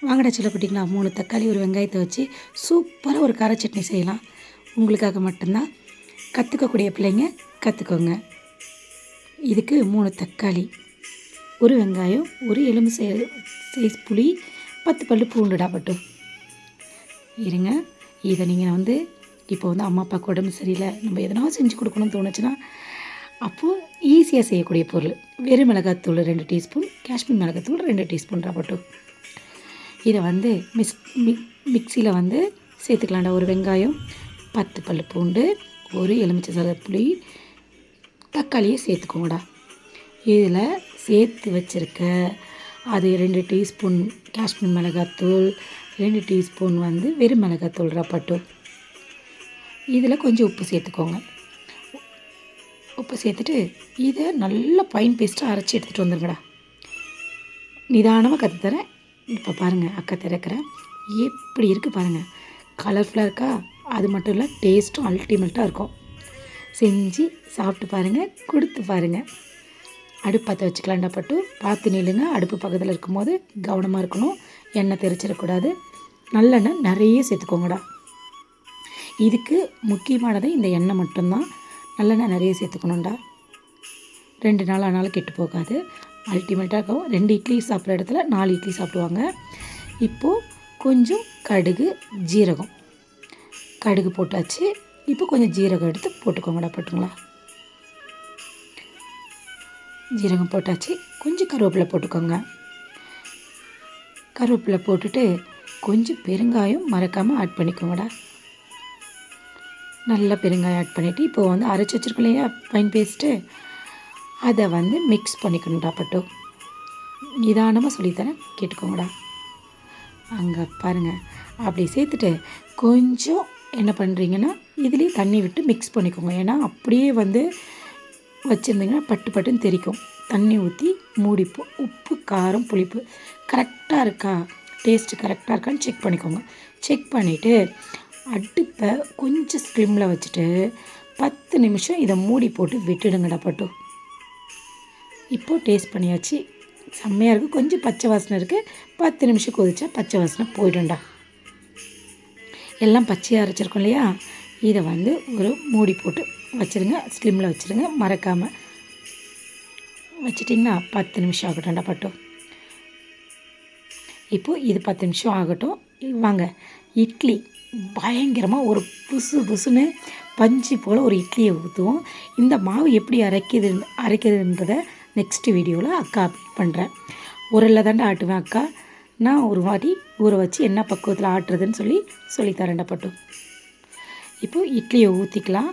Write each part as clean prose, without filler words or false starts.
வாங்கடா சில குட்டிங்களா, 3 தக்காளி ஒரு வெங்காயத்தை வச்சு சூப்பராக ஒரு கார சட்னி செய்யலாம். உங்களுக்காக மட்டும்தான். கற்றுக்கக்கூடிய பிள்ளைங்க கற்றுக்கோங்க. இதுக்கு 3 தக்காளி, ஒரு வெங்காயம், ஒரு எலுமிச்சை சைஸ் புளி, 10 பல் பூண்டுடா பட்டும் இருங்க. இதை நீங்கள் இப்போ அம்மா அப்பாவுக்கு உடம்பு சரியில்லை, நம்ம எதனா செஞ்சு கொடுக்கணும்னு தோணுச்சுன்னா அப்போது ஈஸியாக செய்யக்கூடிய பொருள். வெறும் மிளகாத்தூள் 2 டீஸ்பூன், காஷ்மீர் மிளகாத்தூள் 2 டீஸ்பூன் பட்டும். இதை மிக்சியில் சேர்த்துக்கலாம்டா. ஒரு வெங்காயம், 10 பல் பூண்டு, ஒரு எலுமிச்சை சாறு புளி, தக்காளியை சேர்த்துக்கோங்கடா. இதில் சேர்த்து வச்சுருக்க அது 2 டீஸ்பூன் காஷ்மீர் மிளகாத்தூள், 2 டீஸ்பூன் வெறும் மிளகாத்தூள் பட்டும். இதில் கொஞ்சம் உப்பு சேர்த்துக்கோங்க. உப்பு சேர்த்துட்டு இதை நல்லா ஃபைன் பேஸ்ட்டாக அரைச்சி எடுத்துகிட்டு வந்துருங்கடா. நிதானமாக கற்றுத்தரேன். இப்போ பாருங்கள், அக்கா திறக்கிறேன். எப்படி இருக்குது பாருங்கள், கலர்ஃபுல்லாக இருக்கா? அது மட்டும் இல்லை, டேஸ்ட்டும் அல்டிமேட்டாக இருக்கும். செஞ்சு சாப்பிட்டு பாருங்கள், கொடுத்து பாருங்கள். அடுப்பு பற்ற வச்சுக்கலாம்டா பட்டு. பார்த்து நில்லுங்க. அடுப்பு பக்கத்தில் இருக்கும்போது கவனமாக இருக்கணும். எண்ணெய் தெரிச்சிடக்கூடாது. நல்லெண்ணெய் நிறைய சேர்த்துக்கோங்கடா. இதுக்கு முக்கியமானது இந்த எண்ணெய் மட்டும்தான். நல்லெண்ணெய் நிறைய சேர்த்துக்கணும்டா. 2 நாள் ஆனாலும் கெட்டு போகாது. அல்டிமேட்டாக இருக்கும். 2 இட்லி சாப்பிட்ற இடத்துல 4 இட்லி சாப்பிடுவாங்க. இப்போது கொஞ்சம் கடுகு, ஜீரகம். கடுகு போட்டாச்சு. இப்போ கொஞ்சம் ஜீரகம் எடுத்து போட்டுக்கோங்கடா பட்டுங்களா. ஜீரகம் போட்டாச்சு. கொஞ்சம் கருவேப்பிலை போட்டுக்கோங்க. கருவேப்பிலை போட்டுட்டு கொஞ்சம் பெருங்காயம் மறக்காமல் ஆட் பண்ணிக்கோங்கடா. நல்லா பெருங்காயம் ஆட் பண்ணிவிட்டு இப்போது அரைச்சி வச்சுருக்கோம் இல்லையா ஃபைன் பேஸ்ட்டு, அதை மிக்ஸ் பண்ணிக்கணும்டா பட்டு. நிதானமாக சொல்லித்தரேன், கேட்டுக்கோங்கடா. அங்கே பாருங்கள். அப்படி சேர்த்துட்டு கொஞ்சம் என்ன பண்ணுறீங்கன்னா இதுலேயே தண்ணி விட்டு மிக்ஸ் பண்ணிக்கோங்க. ஏன்னா அப்படியே வச்சுருந்தீங்கன்னா பட்டுன்னு தெரிக்கும். தண்ணி ஊற்றி மூடிப்போம். உப்பு, காரம், புளிப்பு கரெக்டாக இருக்கா, டேஸ்ட்டு கரெக்டாக இருக்கான்னு செக் பண்ணிக்கோங்க. செக் பண்ணிவிட்டு அடுப்பை கொஞ்சம் ஸ்லிம்மில் வச்சுட்டு 10 நிமிஷம் இதை மூடி போட்டு விட்டுடுங்கடா பட்டு. இப்போது டேஸ்ட் பண்ணியாச்சு. செம்மையாக இருக்குது. கொஞ்சம் பச்சை வாசனை இருக்குது. 10 நிமிஷம் கொதிச்சா பச்சை வாசனை போய்டும்டா. எல்லாம் பச்சையாக அரைச்சிருக்கோம் இல்லையா, இதை ஒரு மூடி போட்டு வச்சுருங்க. ஸ்லிம்மில் வச்சுருங்க, மறக்காமல் வச்சிட்டிங்கன்னா 10 நிமிஷம் ஆகட்டும்டா பட்டு. இப்போது இது 10 நிமிஷம் ஆகட்டும். வாங்க, இட்லி பயங்கரமாக ஒரு புசுன்னு பஞ்சு போல் ஒரு இட்லியை ஊற்றுவோம். இந்த மாவு எப்படி அரைக்கிறதுன்றதை நெக்ஸ்ட்டு வீடியோவில் அக்கா அப்டேட் பண்ணுறேன். உரலில் தாண்டா ஆட்டுவேன் அக்கா. நான் ஒரு வாட்டி ஊற வச்சு என்ன பக்குவத்தில் ஆட்டுறதுன்னு சொல்லித்தரேன்டா பட்டு. இப்போது இட்லியை ஊற்றிக்கலாம்.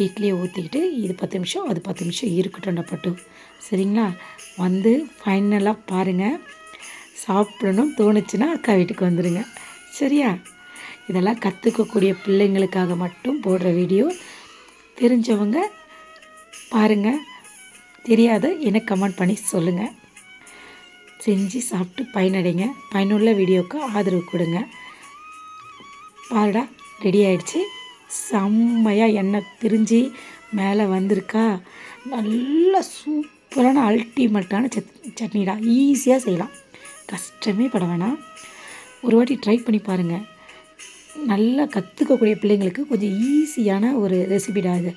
இட்லியை ஊற்றிக்கிட்டு இது 10 நிமிஷம், அது 10 நிமிஷம் இருக்கட்டும்டா பட்டு. சரிங்களா? ஃபைனலாக பாருங்கள். சாப்பிடணும் தோணுச்சுன்னா அக்கா வீட்டுக்கு வந்துடுங்க. சரியா? இதெல்லாம் கற்றுக்கக்கூடிய பிள்ளைங்களுக்காக மட்டும் போடுற வீடியோ. தெரிஞ்சவங்க பாருங்கள், தெரியாத எனக்கு கமெண்ட் பண்ணி சொல்லுங்கள். செஞ்சு சாப்பிட்டு பயனடைங்க. பயனுள்ள வீடியோவுக்கு ஆதரவு கொடுங்க. பாருடா, ரெடி ஆகிடுச்சு. செம்மையாக எண்ணெய் பிரிஞ்சு மேலே வந்திருக்கா. நல்ல சூப்பரான அல்டிமேட்டான சட்னிடா. ஈஸியாக செய்யலாம், கஷ்டமே பட வேணாம். ஒரு வாட்டி ட்ரை பண்ணி பாருங்கள். நல்லா கற்றுக்கக்கூடிய பிள்ளைங்களுக்கு கொஞ்சம் ஈஸியான ஒரு ரெசிபிடா இது.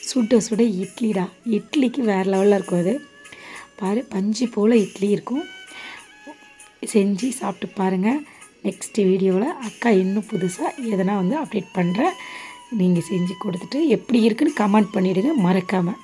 சுட இட்லிடா. இட்லிக்கு வேறு லெவலில் இருக்கும் அது. பஞ்சு போல் இட்லி இருக்கும். செஞ்சு சாப்பிட்டு பாருங்கள். நெக்ஸ்ட்டு வீடியோவில் அக்கா இன்னும் புதுசாக எதனா அப்டேட் பண்ணுறேன். நீங்கள் செஞ்சு கொடுத்துட்டு எப்படி இருக்குன்னு கமெண்ட் பண்ணிவிடுங்க மறக்காமல்.